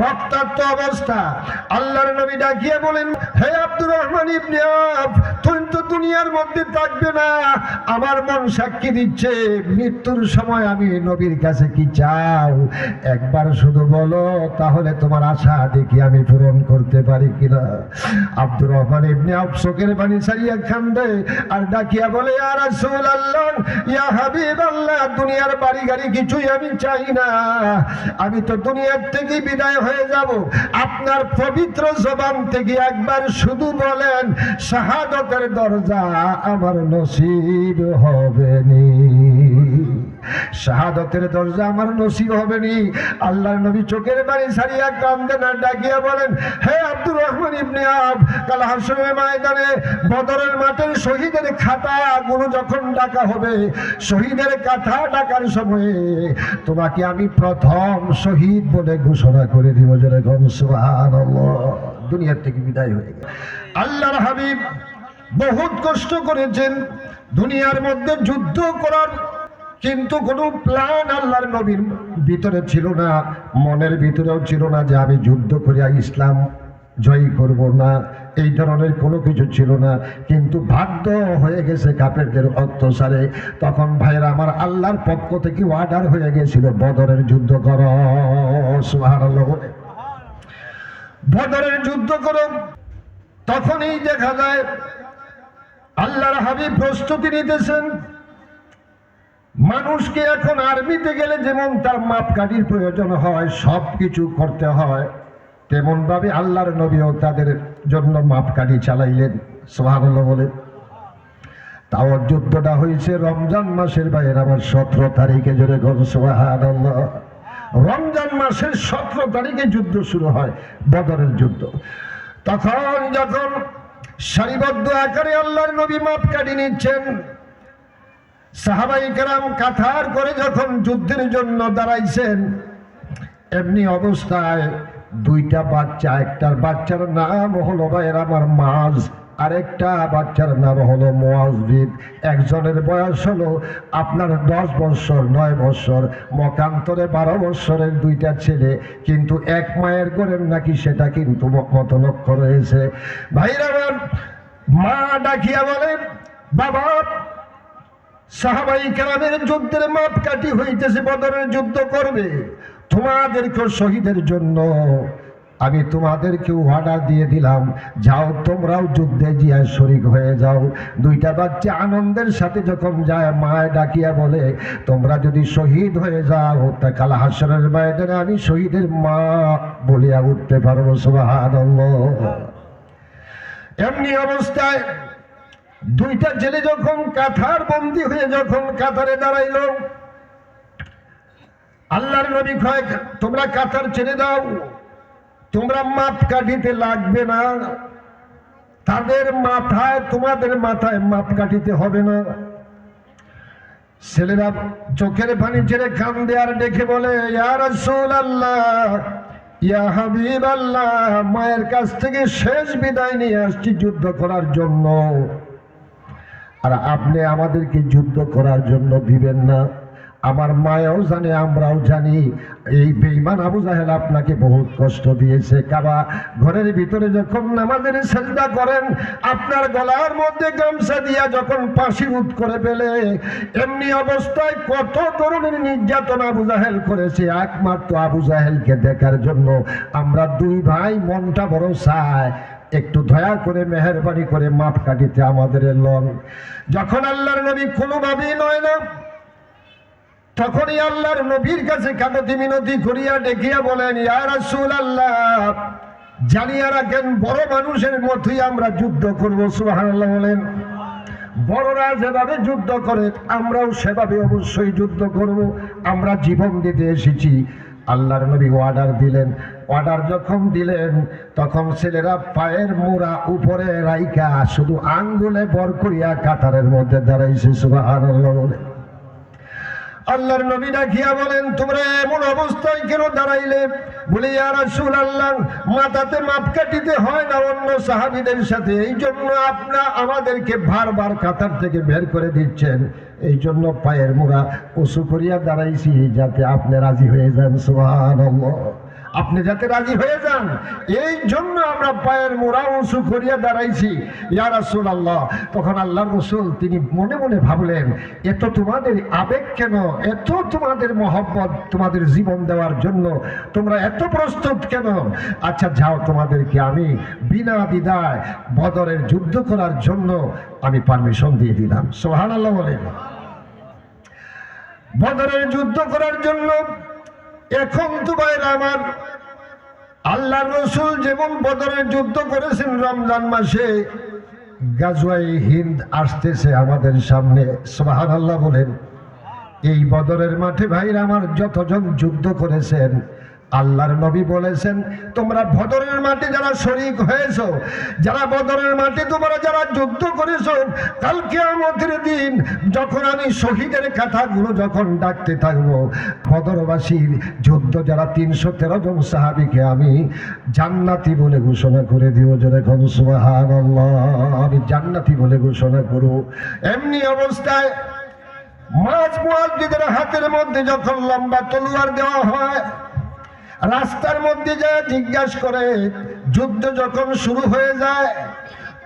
রক্তাক্ত অবস্থা। আল্লাহর নবী ডাকিয়ে বলেন, হে আব্দুর রহমান ইবনে আওফ, তুমি তো দুনিয়ার মধ্যে থাকবে না। আমার মন সাক্ষী দিচ্ছে, মৃত্যুর সময় আমি নবীর কাছে কি চাও একবার শুধু বলো, তাহলে তোমার আশা দেখি আমি পূরণ করতে পারি কিনা। আব্দুর রহমান ইবনে আওফ চোখের পানি ছাড়িয়া কান্দে আর ডাকিয়া বলে, ইয়া রাসূলুল্লাহ, ইয়া হাবিবাল্লাহ, দুনিয়ার বাড়ি গাড়ি কিছুই আমি চাই না। আমি তো দুনিয়ার থেকে বিদায় হয়ে যাব। আপনার পবিত্র জবান থেকে একবার শুধু বলেন, শাহাদাতের দরজা আমার নসিব হবে নি, শাহাদাতের দরজা আমার নসিব হবে নি। আল্লাহর নবী চোখের পানি ছাড়িয়া কান্দেন আর ডাকিয়া বলেন, হে আব্দুর রহমান ইবনে আওফ, কাল হাশরের ময়দানে বদরের মাঠের শহীদের খাতা গুলো যখন ডাকা হবে, শহীদের কথা ডাকার সময়ে তোমাকে আমি প্রথম শহীদ বলে ঘোষণা করে দিব। যেরকম সুবহানাল্লাহ, দুনিয়ার থেকে বিদায় হয়ে গেল। আল্লাহর হাবিব বহুত কষ্ট করেছেন দুনিয়ার মধ্যে যুদ্ধ করার, কিন্তু কোনো প্ল্যান আল্লাহর নবীর ভিতরে ছিল না, মনের ভিতরেও ছিল না যে আমি যুদ্ধ করিয়া ইসলাম জয়ী করব না, এই ধরনের কোনো কিছু ছিল না। কিন্তু বাধ্য হয়ে গেছে কাফেরদের অত্যাচারে। তখন ভাইরা আমার, আল্লাহর পক্ষ থেকে অর্ডার হয়ে গেছিল বদরের যুদ্ধ করো। সুবহানাল্লাহ, বদরের যুদ্ধ করো। তখনই দেখা যায় আল্লাহর হাবিব প্রস্তুতি নিতেছেন। মানুষকে এখন আর্মিতে গেলে যেমন তার মাপকাঠির প্রয়োজন হয়, সব কিছু করতে হয়, তেমন ভাবে আল্লাহর নবীও তাদের জন্য মাপকাঠি চালাইলেন। সুবহানাল্লাহ বলে। তাও যুদ্ধটা হয়েছে রমজান মাসের বাইরে আমার 17 তারিখে। জোরে গো সুবহানাল্লাহ। রমজান মাসের 17 তারিখে যুদ্ধ শুরু হয়, বদরের যুদ্ধ। তখন যখন সারিবদ্ধ আকারে আল্লাহর নবী মাপকাঠি নিচ্ছেন, সাহাবায়ে কেরাম কাতার করে যখন যুদ্ধের জন্য দাঁড়াইছেন, এমনি অবস্থায় দুইটা বাচ্চা, একটার বাচ্চার নাম হলো ভাইয়ের আমার মাজ, আরেকটা বাচ্চার নাম হলো মুয়াজ্জিদ। একজনের বয়স হলো আপনার 10 বছর, 9 বছর, মতান্তরে 12 বছরের দুইটা ছেলে, কিন্তু এক মায়ের করেন নাকি সেটা কিন্তু মতলক্ষ রয়েছে। ভাইরা আমার, মা ডাকিয়া বলেন, বাবা, সাহাবায়ে কেরামের যুদ্ধের মাপকাঠি হইতেছে, বদরের যুদ্ধ করবে, তোমাদেরকেও শহীদের জন্য আমি তোমাদেরকেও অর্ডার দিয়ে দিলাম, যাও তোমরাও যুদ্ধে গিয়া শরীক হয়ে যাও। দুইটা বাচ্চা আনন্দের সাথে যখন যায়, মায় ডাকিয়া বলে, তোমরা যদি শহীদ হয়ে যাও তা কাল হাশরের ময়দানে আমি শহীদের মা বলিয়া উঠতে পারবো। সুবহানাল্লাহ। এমনি অবস্থায় দুইটা ছেলে যখন কাতার বন্দী হয়ে যখন কাতারে দাঁড়াইল, আল্লাহর নবী কয়, তোমরা কাতার ছেড়ে দাও, তোমরা মাপ কাটিতে লাগবে না, তাদের মাথায় তোমাদের মাথায় মাপ কাটিতে হবে না। ছেলেরা চোখের পানি ছেড়ে কান্দে আর ডেকে বলে, ইয়া রাসূলুল্লাহ, ইয়া হাবিবাল্লাহ, মায়ের কাছ থেকে শেষ বিদায় নিয়ে আসছি যুদ্ধ করার জন্য, আর আপনি আমাদেরকে যুদ্ধ করার জন্য দিবেন না। আমার মায়াও জানে, আমরাও জানি, এই বেঈমান আবু জাহেল আপনাকে বহুত কষ্ট দিয়েছে। কাবা ঘরের ভিতরে যখন নামাজের সেজদা করেন, আপনার গলার মধ্যে গামছা দিয়া যখন ফাঁসি রোধ করে ফেলে, এমনি অবস্থায় কত ধরনের নির্যাতন আবু জাহেল করেছে। একমাত্র আবু জাহেলকে দেখার জন্য আমরা দুই ভাই মনটা বড় চায়, একটু দয়া করে মেহেরবানি করে মাপ কাটিতে আমাদের লন। যখন আল্লাহর নবী কোনোভাবেই নয় না, তখনই আল্লাহর নবীর কাছে কাকতি মিনতি করিয়া ডেকিয়া বলেন, ইয়া রাসূলুল্লাহ, জানিয়া রাখেন বড় মানুষের মতোই আমরা যুদ্ধ করবো। সুবহানাল্লাহ বলেন। বড়রা যেভাবে যুদ্ধ করে আমরাও সেভাবে অবশ্যই যুদ্ধ করব, আমরা জীবন দিতে এসেছি। আল্লাহর নবী অর্ডার দিলেন। অর্ডার যখন দিলেন, তখন ছেলেরা পায়ের মোড়া উপরে রাইখা শুধু আঙ্গুলে বর করিয়া কাতারের মধ্যে দাঁড়াইছে। সুবহানাল্লাহ বলেন। আল্লাহর নবী ডাকিয়া বলেন, তোমরা এমন অবস্থায় কেন দাঁড়াইলে? বলে, ইয়া রাসূলুল্লাহ, মাথাতে মাপ কাটিতে হয় না অন্য সাহাবীদের সাথে, এই জন্য আপনারা আমাদেরকে বারবার কাতার থেকে বের করে দিচ্ছেন, এই জন্য পায়ের মোড়া উঁচু করিয়া দাঁড়াইছি যাতে আপনি রাজি হয়ে যান। সুবহানাল্লাহ। আপনি যাতে রাজি হয়ে যান, এই জন্য আমরা পায়ের মোড়া উঁচু করিয়া দাঁড়াইছি ইয়া রাসূলুল্লাহ। তখন আল্লাহর রাসূল তিনি মনে মনে ভাবলেন, এত তোমাদের আবেগ কেন, এত তোমাদের মহব্বত, তোমাদের জীবন দেওয়ার জন্য তোমরা এত প্রস্তুত কেন? আচ্ছা যাও, তোমাদেরকে আমি বিনা দ্বিধায় বদরের যুদ্ধ করার জন্য আমি পারমিশন দিয়ে দিলাম। সুবহানাল্লাহ বলেন। বদরের যুদ্ধ করার জন্য এখন তো ভাইরা আমার, আল্লাহর রাসূল যেমন বদরের যুদ্ধ করেছেন রমজান মাসে, গাজওয়ায়ে হিন্দ আসতেছে আমাদের সামনে। সুবহানাল্লাহ বলেন। এই বদরের মাঠে ভাইরা আমার যতজন যুদ্ধ করেছেন, আল্লাহর নবী বলেছেন, তোমরা বদরের মাঠে যারা শরীক হয়েছো, যারা বদরের মাঠে তোমরা যারা যুদ্ধ করেছো, কাল কিয়ামতের দিন যখন আমি শহীদের কথাগুলো যখন ডাকতে থাকবো, বদরবাসীর যুদ্ধ যারা 313 জন সাহাবীকে আমি জান্নাতি বলে ঘোষণা করে দিব। যেরকম সুবহানাল্লাহ, আমি জান্নাতি বলে ঘোষণা করব। এমনি অবস্থায় মুয়াজ্জিদের হাতের মধ্যে যখন লম্বা তলোয়ার দেওয়া হয়, রাস্তার মধ্যে যায় জিজ্ঞাসা করে, যুদ্ধ যখন শুরু হয়ে যায়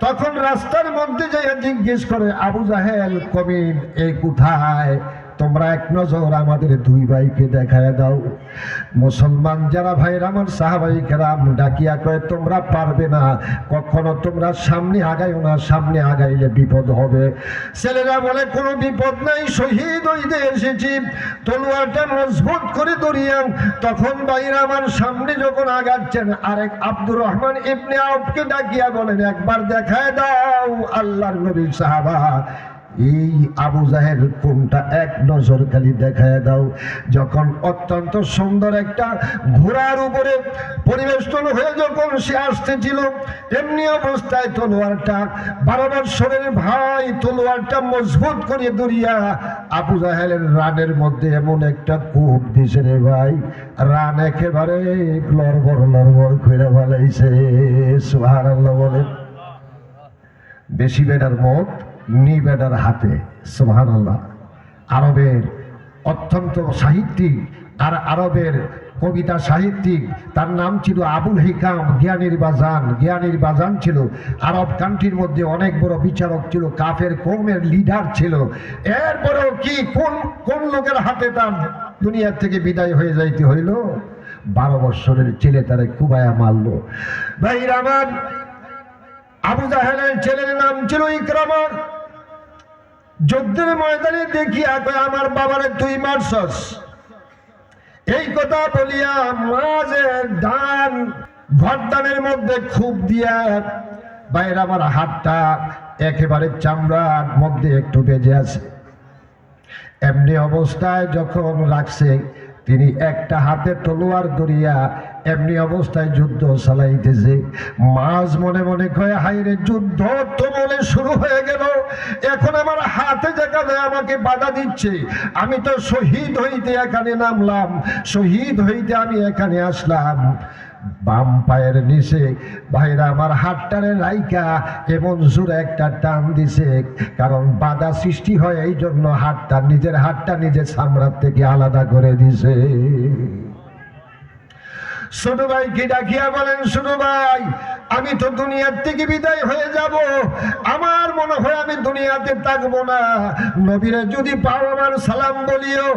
তখন রাস্তার মধ্যে যায় জিজ্ঞেস করে, আবু জাহেল কবির এই কোথায়? তোমরা এক নজর আমাদের দুই ভাইকে দেখায় দাও। মুসলমান যারা ভাইরা আমার সাহাবাই কেরাম ডাকিয়া কয়, তোমরা পারবে না, কখনো তোমরা সামনে আগাইও না, সামনে আগাইলে বিপদ হবে। ছেলেরা বলে, কোনো বিপদ নাই, শহীদ হইতে এসেছি, তলোয়ারটা মজবুত করে ধরিয়ান। তখন ভাইরা আমার সামনে যখন আগাচ্ছেন, আরেক আব্দুর রহমান ইবনে আউফকে ডাকিয়া বলেন, একবার দেখায় দাও আল্লাহর নবীর সাহাবা, এই আবু জাহেল কোনটা, এক নজর খালি দেখায় দাও। যখন অত্যন্ত সুন্দর একটা ঘোড়ার উপরে পরিবেষ্টন হয়ে যখন সে আসতেছিল, এমনি অবস্থায় তলোয়ারটা 12 বৎসরের ভাই তলোয়ারটা মজবুত করে ধরিয়া আবু জাহেলের রানের মধ্যে এমন একটা কূপ দিছে রে ভাই, রান একেবারে লড়বড় করে ফেলাইছে। সুবহানাল্লাহ বলেন। বেশি বেটার মত নি বেটার হাতে। সুবহানাল্লাহ। আরবের অত্যন্ত সাহিত্যিক আর আরবের কবিতা সাহিত্যিক, তার নাম ছিল আবুল হিকাম, জ্ঞানীর বাজান ছিল। আরব কান্ট্রির মধ্যে অনেক বড় বিচারক ছিল, কাফের কওমের লিডার ছিল। এরপরেও কি কোন লোকের হাতে তার দুনিয়া থেকে বিদায় হয়ে যাইতে হইল? 12 বৎসরের ছেলে তারে কুবায়া মারল। ভাইরা আমার, আবু জাহেলের ছেলের নাম ছিল ইকরামা। যুদ্ধের ময়দানে দেখিয়া কয়, আমার বাবারে তুই মারছস। এই কথা বলিয়া মাঝের ধান গর্দানের মধ্যে খুব দিয়া বাইরে আমার হাতটা একেবারে চামড়ার মধ্যে একটু বেজে আছে। এমনি অবস্থায় যখন রাখছে, তিনি একটা হাতে তলোয়ার ধরিয়া এমনি অবস্থায় যুদ্ধ চালাইতেছে। মাঝ মনে মনে কয়, হাইরে যুদ্ধ তো বলে শুরু হয়ে গেল, এখন আমার হাতে যেখানে আমাকে বাধা দিচ্ছে, আমি তো শহীদ হইতে এখানে নামলাম, শহীদ হইতে আমি এখানে আসলাম। বাম পায়ের নিচে ভাইরা আমার হাতটারে রাইকা এমন জোরে একটা টান দিছে, কারণ বাধা সৃষ্টি হয়, এই জন্য নিজের হাতটা নিজের চামড়ার থেকে আলাদা করে দিছে। ছোট ভাইকে ডাকিয়া বলেন, ছোট ভাই, আমি তো দুনিয়ার থেকে বিদায় হয়ে যাব, আমার মনে হয় আমি দুনিয়াতে থাকবো না। নবীরে যদি পাও আমার সালাম বলিও,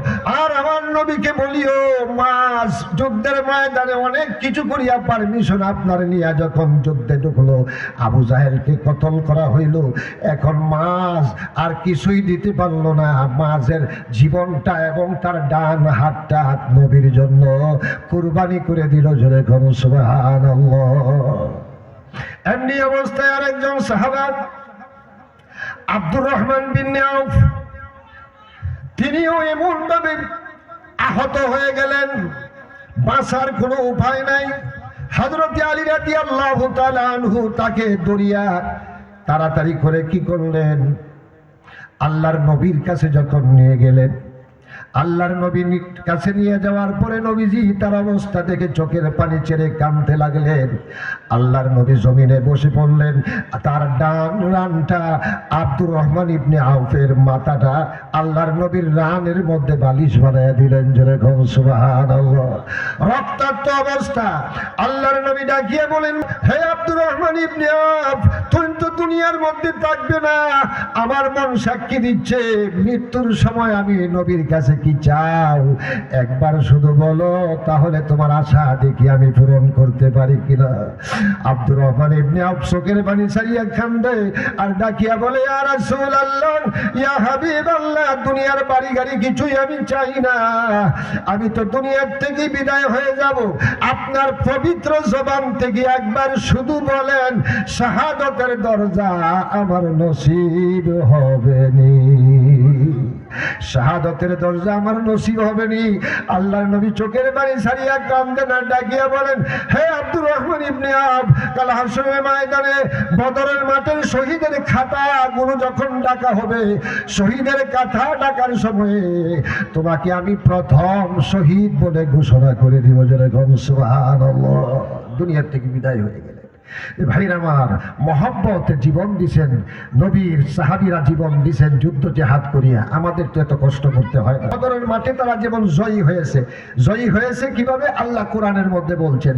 আর আমার নবীকে বলিও, মাস যুদ্ধের ময়দানে অনেক কিছু করিয়া পারমিশন আপনার নিয়ে যখন যুদ্ধে ঢুকলো, আবু জাহেলকে কতল করা হইল, এখন মাস আর কিছুই দিতে পারলো না। মাসের জীবনটা এবং তার ডান হাতটা নবীর জন্য কুরবানি করে দিল। জোরে কোন সুবহানাল্লাহ। এমনি অবস্থায় আরেকজন সাহাবা আব্দুর রহমান বিন আউফ, তিনিও এমন ভাবে আহত হয়ে গেলেন, বাঁচার কোনো উপায় নাই। হযরত আলী রাদিয়াল্লাহু তাআলা আনহু তাকে দরিয়া তাড়াতাড়ি করে কি করলেন, আল্লাহর নবীর কাছে যখন নিয়ে গেলেন, আল্লাহর নবীর কাছে নিয়ে যাওয়ার পরে নবীজি তার অবস্থা দেখে চোখের পানি ছেড়ে কাঁদতে লাগলেন। আল্লাহর নবী জমিনে বসে পড়লেন। তার ডান রানটা আব্দুর রহমান ইবনে আউফের মাথাটা আল্লাহর নবীর রানের মধ্যে বালিশ বানায় দিলেন। জোরে কোন সুবহানাল্লাহ। রক্তাক্ত অবস্থা। আল্লাহর নবী ডাকিয়ে বলেন, হে আব্দুর রহমান ইবনে আউফ, তুমি তো দুনিয়ার মধ্যে থাকবে না। আমার মন সাক্ষী দিচ্ছে, মৃত্যুর সময় আমি নবীর কাছে কি চাও একবার শুধু বলো, তাহলে তোমার আশা দেখি আমি পূরণ করতে পারি কিনা। আব্দুর রহমান ইবনে আউফ চোখের পানি ছাড়িয়া কান্দে আর ডাকিয়া বলে, ইয়া রাসূলুল্লাহ, ইয়া হাবিবাল্লাহ, দুনিয়ার বাড়ি গাড়ি কিছুই আমি চাই না। আমি তো দুনিয়ার থেকে বিদায় হয়ে যাব। আপনার পবিত্র জবান থেকে একবার শুধু বলেন, শাহাদাতের দরজা আমার নসিব হবে নি, শাহাদাতের দরজা আমার নসিব হবে নি। আল্লাহর নবী চোখের পানি ছাড়িয়া কান্দেন আর ডাকিয়া বলেন, হে আব্দুর রহমান ইবনে আউফ, কাল হাশরের ময়দানে বদরের মাঠের শহীদের খাতা গুলো যখন ডাকা হবে, শহীদের কথা ডাকার সময়ে তোমাকে আমি প্রথম শহীদ বলে ঘোষণা করে দিব। যেরকম সুবহানাল্লাহ। দুনিয়ার থেকে বিদায় হয়ে গেলেন। ভাইরা আমার, মহব্বতে জীবন দিছেন নবীর সাহাবীরা, জীবন দিছেন যুদ্ধ জিহাদ করিয়া। আমাদের তো এত কষ্ট করতে হয় না। বদরের মাঠে তারা যেমন জয়ী হয়েছে। জয়ী হয়েছে কিভাবে? আল্লাহ কোরআনের মধ্যে বলছেন,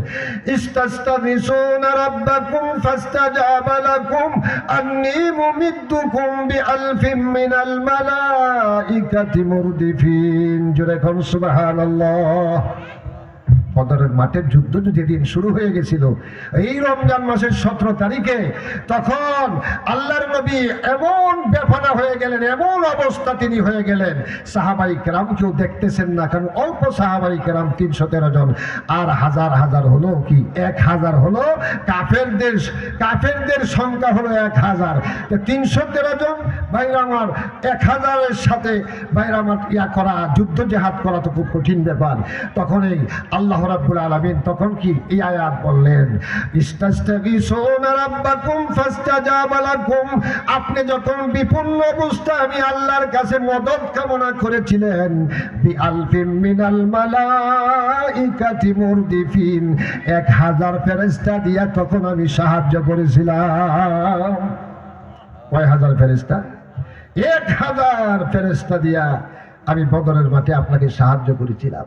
ইস্তাস্তাগিসুনা রাব্বাকুম ফাস্তাজাবা লাকুম আন্নী মুমিদ্দুকুম বিআলফিম মিনাল মালাইকাতি মুরদিফিন। জোরে কোন সুবহানাল্লাহ। বদরের মাঠের যুদ্ধ যেদিন শুরু হয়ে গেছিল, এই রমজান মাসের 17 তারিখে, তখন আল্লাহর নবী এমন বেফানা হয়ে গেলেন, এমন অবস্থা তিনি হয়ে গেলেন, সাহাবাই কেরাম কেউ দেখতেছেন না। কারণ অল্প সাহাবাই কেরাম 313 জন, আর হাজার হাজার হলো কি 1000 হলো কাফেরদের সংখ্যা হলো 1000। 313 জন ভাইরা আমার, 1000-এর সাথে ভাইরা আমার করা, যুদ্ধ জেহাদ করা তো খুব কঠিন ব্যাপার। তখন এই আল্লাহ রাব্বুল আলামিন তখন কি এই আয়াত বললেন, ইস্তাস্তাগিসুনা রাব্বাকুম ফাস্তাজাবা লাকুম। আপনি যখন বিপন্ন অবস্থায় আমি আল্লাহর কাছে মদদ কামনা করেছিলেন, বিআলফিম মিনাল মালাইকাতি মুরদিফিন, 1000 ফেরেশতা দিয়া তখন আমি সাহায্য করেছিলাম। কয় হাজার ফেরেশতা? 1000 ফেরেশতা দিয়া আমি বদরের মাঠে আপনাকে সাহায্য করেছিলাম।